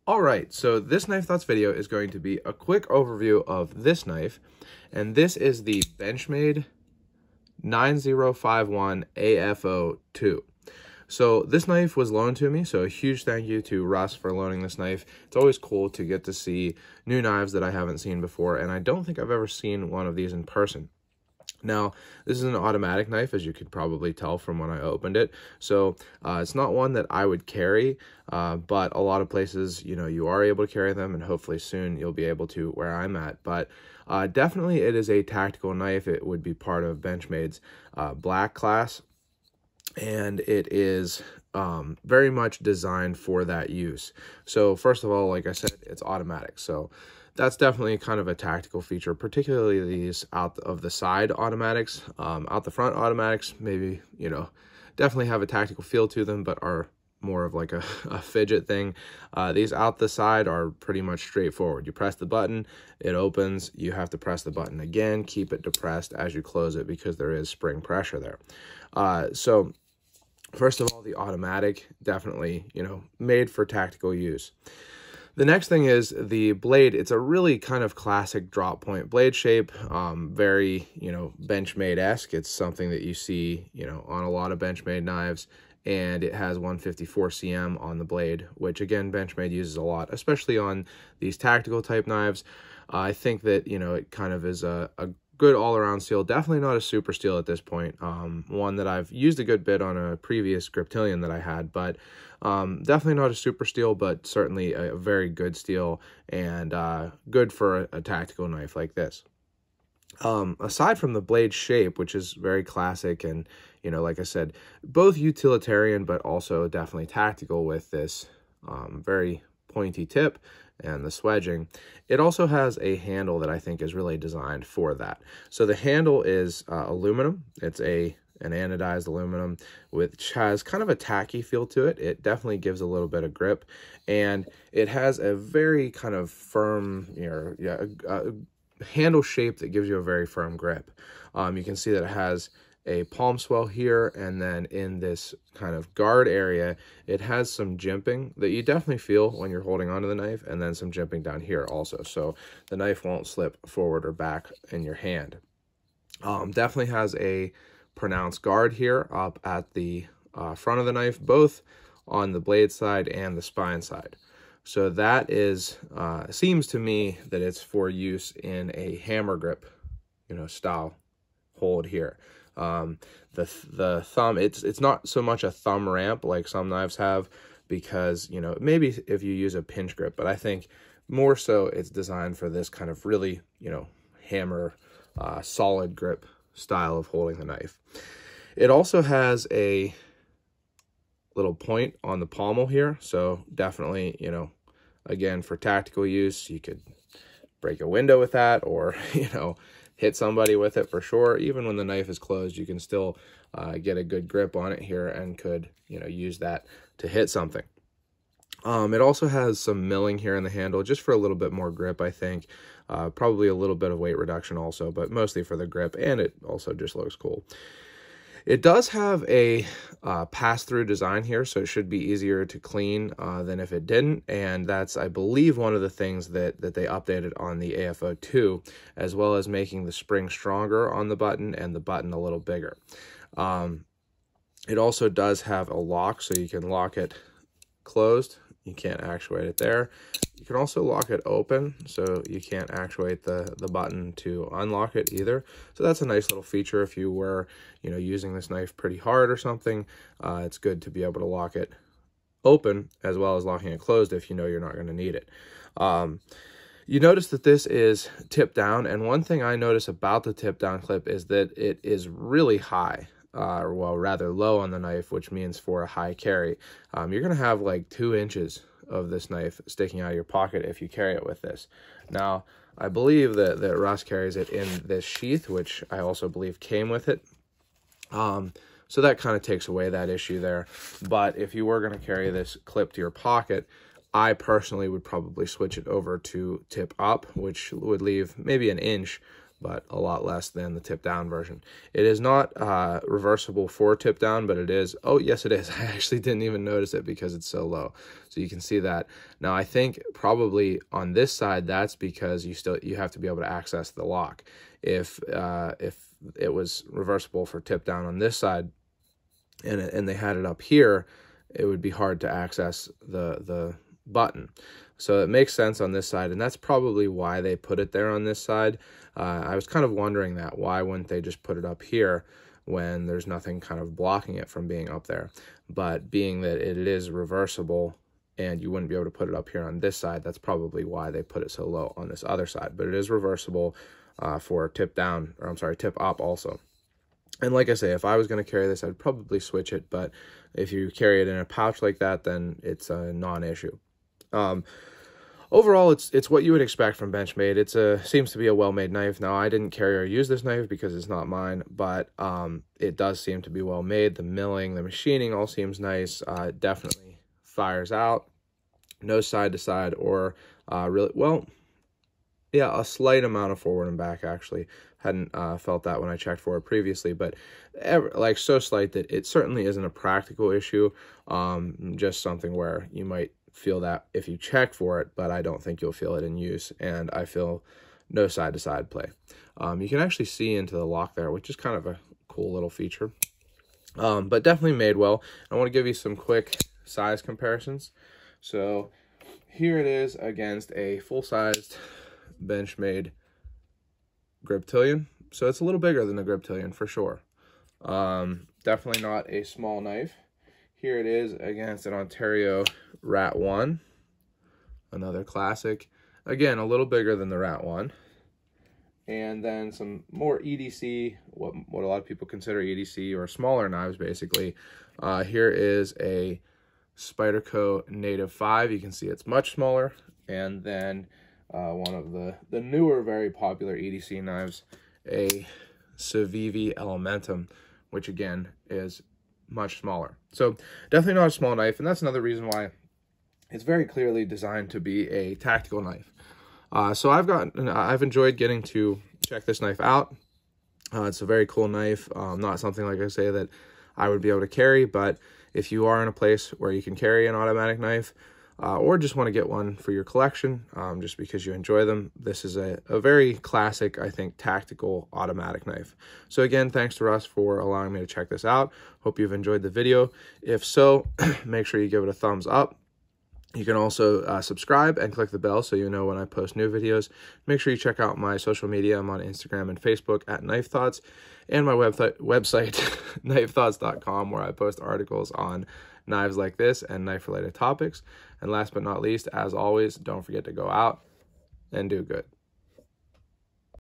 All right, so this Knife Thoughts video is going to be a quick overview of this knife, and this is the Benchmade 9051 AFO 2. So this knife was loaned to me, so a huge thank you to Russ for loaning this knife. It's always cool to get to see new knives that I haven't seen before, and I don't think I've ever seen one of these in person. Now, this is an automatic knife, as you could probably tell from when I opened it. So it's not one that I would carry, but a lot of places, you are able to carry them, and hopefully soon you'll be able to where I'm at. But definitely it is a tactical knife. It would be part of Benchmade's black class, and it is very much designed for that use. So first of all, like I said, it's automatic. So that's definitely kind of a tactical feature, particularly these out of the side automatics. Out the front automatics, maybe, definitely have a tactical feel to them, but are more of like a fidget thing. These out the side are pretty much straightforward. You press the button, it opens, you have to press the button again, keep it depressed as you close it because there is spring pressure there. So first of all, the automatic, definitely, made for tactical use. The next thing is the blade. It's a really kind of classic drop point blade shape, very, Benchmade-esque. It's something that you see, on a lot of Benchmade knives, and it has 154 cm on the blade, which again, Benchmade uses a lot, especially on these tactical type knives. I think that, it kind of is a good all-around steel. Definitely not a super steel at this point. One that I've used a good bit on a previous Griptilian that I had, but definitely not a super steel, but certainly a very good steel, and good for a tactical knife like this. Aside from the blade shape, which is very classic and, like I said, both utilitarian, but also definitely tactical with this very pointy tip and the swedging, it also has a handle that I think is really designed for that. So the handle is aluminum. It's an anodized aluminum, which has kind of a tacky feel to it. It definitely gives a little bit of grip, and it has a very kind of firm, handle shape that gives you a very firm grip. You can see that it has a palm swell here, and then in this kind of guard area, it has some jimping that you definitely feel when you're holding onto the knife, and then some jimping down here also, so the knife won't slip forward or back in your hand. Definitely has a pronounced guard here up at the front of the knife, both on the blade side and the spine side. So that is, seems to me that it's for use in a hammer grip, style hold here. The thumb, it's not so much a thumb ramp like some knives have, because, maybe if you use a pinch grip, but I think more so it's designed for this kind of really, hammer, solid grip style of holding the knife. It also has a little point on the pommel here, so definitely, again, for tactical use, you could break a window with that, or, hit somebody with it for sure. Even when the knife is closed, you can still get a good grip on it here and could, use that to hit something. It also has some milling here in the handle, just for a little bit more grip, I think. Probably a little bit of weight reduction also, but mostly for the grip, and it also just looks cool. It does have a pass-through design here, so it should be easier to clean than if it didn't, and that's, I believe, one of the things that they updated on the AFO 2, as well as making the spring stronger on the button and the button a little bigger. It also does have a lock, so you can lock it closed. You can't actuate it there. You can also lock it open, so you can't actuate the button to unlock it either. So that's a nice little feature if you were, using this knife pretty hard or something. It's good to be able to lock it open as well as locking it closed if you're not going to need it. You notice that this is tip down, and one thing I notice about the tip down clip is that it is really high. Well, rather low on the knife, which means for a high carry. You're going to have like 2 inches of this knife sticking out of your pocket if you carry it with this. Now, I believe that Russ carries it in this sheath, which I also believe came with it. So that kind of takes away that issue there. But if you were going to carry this clip to your pocket, I personally would probably switch it over to tip up, which would leave maybe an inch but a lot less than the tip down version. It is not reversible for tip down, but it is. Oh, yes, it is. I actually didn't even notice it because it's so low. So you can see that. Now, I think probably on this side, that's because you have to be able to access the lock. If it was reversible for tip down on this side and they had it up here, it would be hard to access the button. So it makes sense on this side, and that's probably why they put it there on this side. I was kind of wondering that. Why wouldn't they just put it up here when there's nothing kind of blocking it from being up there? But being that it is reversible and you wouldn't be able to put it up here on this side, that's probably why they put it so low on this other side. But it is reversible for tip down, or I'm sorry, tip up also. And like I say, if I was going to carry this, I'd probably switch it. But if you carry it in a pouch like that, then it's a non-issue. Overall, it's what you would expect from Benchmade. It seems to be a well-made knife. Now, I didn't carry or use this knife because it's not mine, but it does seem to be well-made. The milling, the machining all seems nice. It definitely fires out. No side-to-side or really, well, yeah, a slight amount of forward and back, actually. Hadn't felt that when I checked for it previously, but like so slight that it certainly isn't a practical issue. Just something where you might feel that if you check for it, but I don't think you'll feel it in use, and I feel no side-to-side play. You can actually see into the lock there, which is kind of a cool little feature, but definitely made well. I want to give you some quick size comparisons. So here it is against a full-sized Benchmade Griptilian. So it's a little bigger than the Griptilian for sure. Definitely not a small knife. Here it is against an Ontario Rat 1, another classic. Again, a little bigger than the Rat 1. And then some more EDC, what a lot of people consider EDC, or smaller knives, basically. Here is a Spyderco Native 5. You can see it's much smaller. And then one of the newer, very popular EDC knives, a Civivi Elementum, which again is much smaller. So definitely not a small knife, and that's another reason why it's very clearly designed to be a tactical knife. So I've enjoyed getting to check this knife out. It's a very cool knife. Not something, like I say, that I would be able to carry, but if you are in a place where you can carry an automatic knife, or just want to get one for your collection, just because you enjoy them, this is a very classic, I think, tactical automatic knife. So again, thanks to Russ for allowing me to check this out. Hope you've enjoyed the video. If so, make sure you give it a thumbs up. You can also subscribe and click the bell so you know when I post new videos. Make sure you check out my social media. I'm on Instagram and Facebook at Knife Thoughts, and my website knifethoughts.com, where I post articles on knives like this and knife-related topics. And last but not least, as always, don't forget to go out and do good.